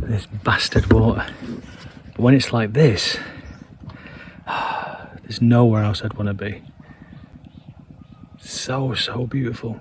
this bastard water. But when it's like this, there's nowhere else I'd want to be. So beautiful.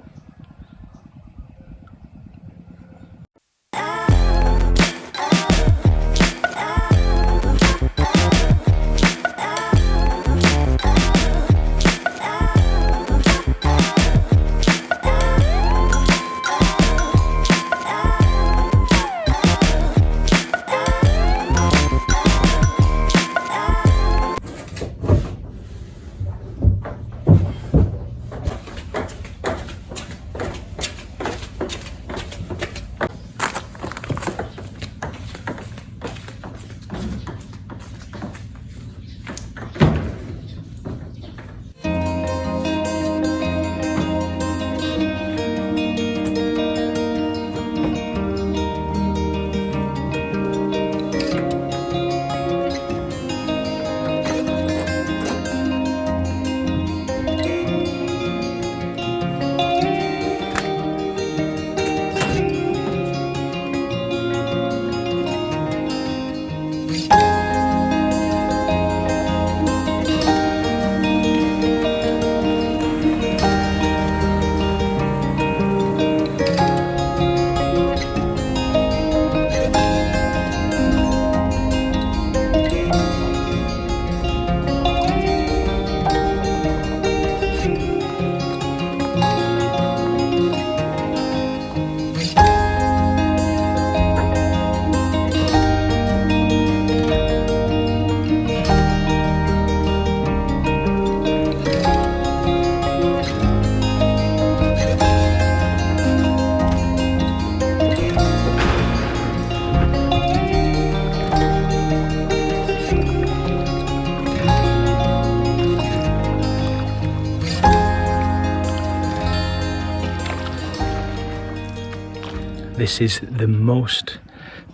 This is the most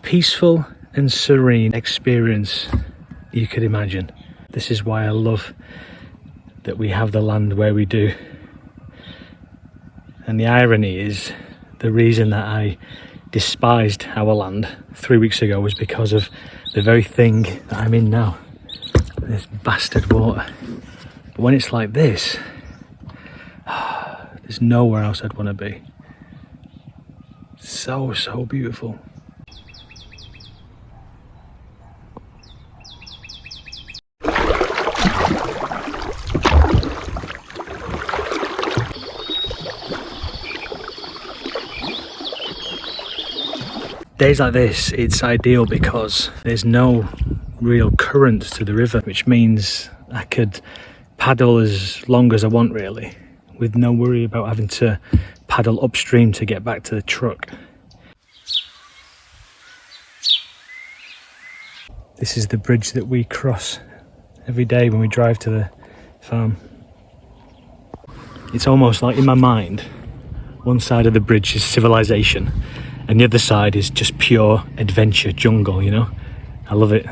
peaceful and serene experience you could imagine. This is why I love that we have the land where we do. And the irony is, the reason that I despised our land 3 weeks ago was because of the very thing that I'm in now. This bastard water. But when it's like this, there's nowhere else I'd want to be. So beautiful. Days like this, it's ideal because there's no real current to the river, which means I could paddle as long as I want really, with no worry about having to paddle upstream to get back to the truck. This is the bridge that we cross every day when we drive to the farm. It's almost like in my mind, one side of the bridge is civilization and the other side is just pure adventure jungle, you know? I love it.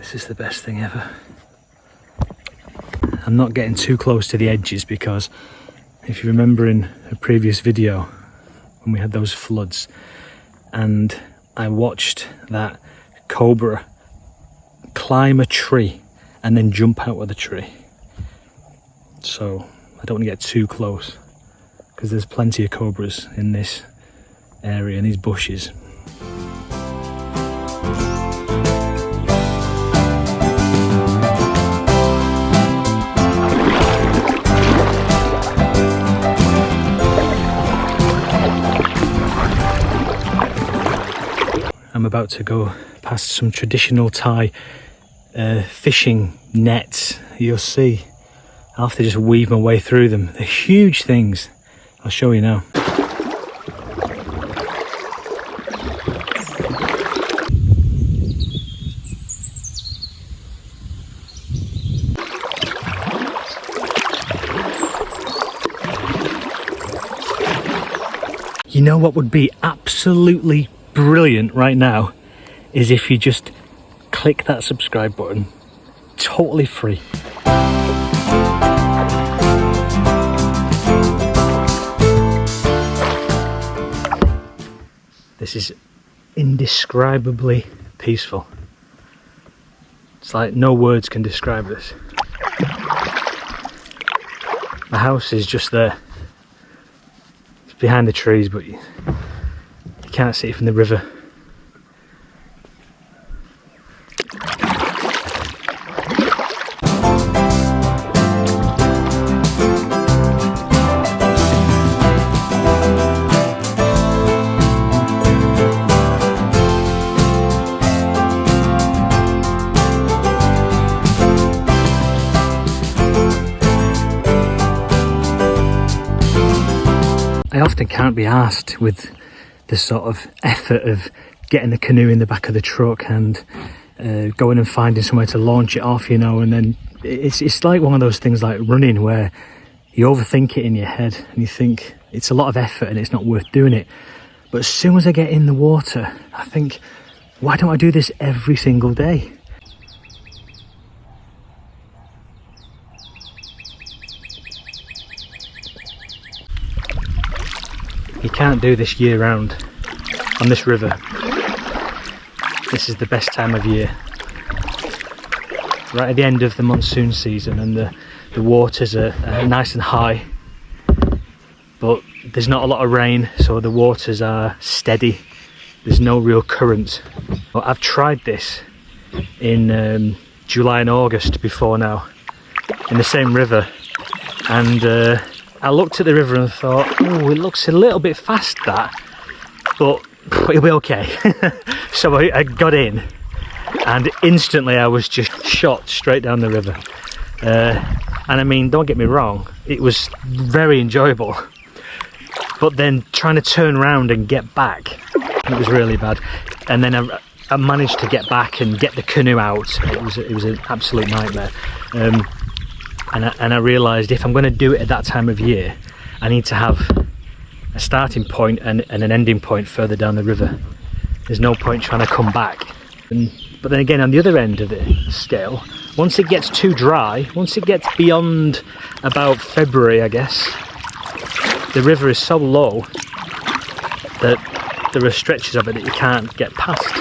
This is the best thing ever. I'm not getting too close to the edges because if you remember in a previous video when we had those floods and I watched that cobra climb a tree and then jump out of the tree. So I don't want to get too close because there's plenty of cobras in this area, in these bushes. I'm about to go past some traditional Thai fishing nets. You'll see. I'll have to just weave my way through them. They're huge things. I'll show you now. know what would be absolutely brilliant right now is if you just click that subscribe button. Totally free. This is indescribably peaceful. It's like no words can describe this. The house is just there. It's behind the trees, but you can't see it from the river. I often can't be arsed with the sort of effort of getting the canoe in the back of the truck and going and finding somewhere to launch it off, you know, and then it's like one of those things like running where you overthink it in your head and you think it's a lot of effort and it's not worth doing it. But as soon as I get in the water, I think, why don't I do this every single day? You can't do this year round on this river. This is the best time of year. Right at the end of the monsoon season, and the waters are nice and high, but there's not a lot of rain, so the waters are steady. There's no real current. Well, I've tried this in July and August before now, in the same river, and I looked at the river and thought, oh, it looks a little bit fast, that, but it'll be okay. So I got in, and instantly I was just shot straight down the river. And I mean, don't get me wrong, it was very enjoyable, but then trying to turn around and get back, it was really bad. And then I managed to get back and get the canoe out. It was an absolute nightmare. And I realised if I'm going to do it at that time of year, I need to have a starting point and an ending point further down the river. There's no point trying to come back. But then again, on the other end of the scale, once it gets too dry, once it gets beyond about February, I guess, the river is so low that there are stretches of it that you can't get past.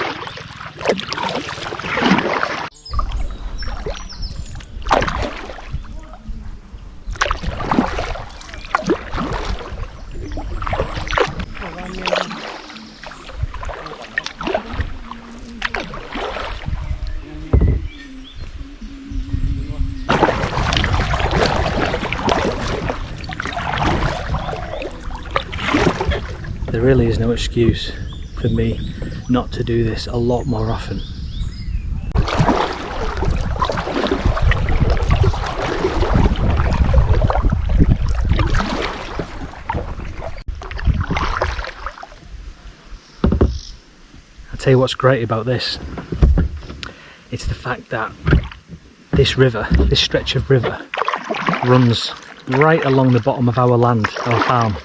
There really is no excuse for me not to do this a lot more often. I'll tell you what's great about this. It's the fact that this river, this stretch of river, runs right along the bottom of our land, our farm.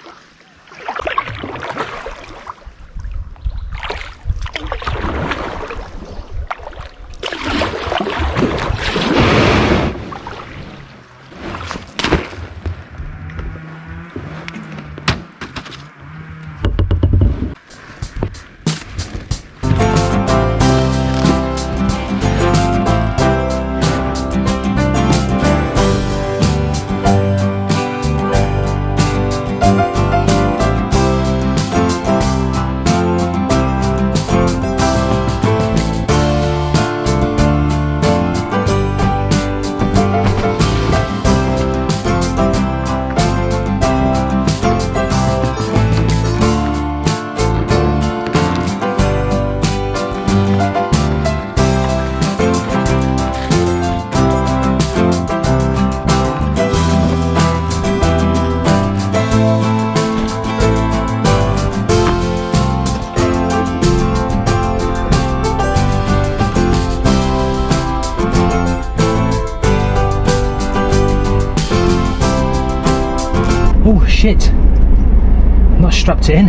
Oh shit, I'm not strapped it in.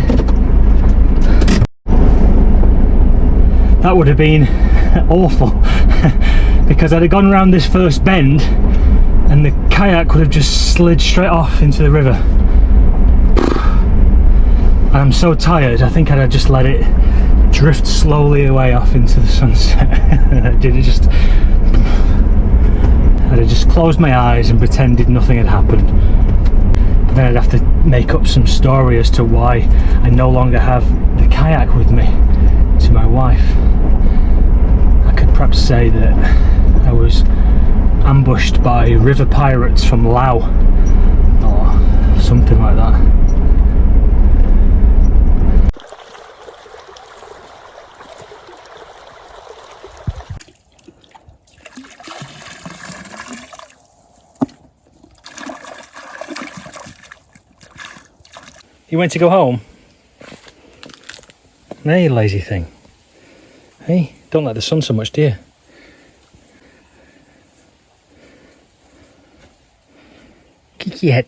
that would have been awful because I'd have gone around this first bend and the kayak would have just slid straight off into the river. And I'm so tired, I think I'd have just let it drift slowly away off into the sunset. I'd have just closed my eyes and pretended nothing had happened. But then I'd have to make up some story as to why I no longer have the kayak with me to my wife. I could perhaps say that I was ambushed by river pirates from Laos or something like that. You went to go home? Hey, lazy thing. Hey, don't like the sun so much, do you? Kiki head.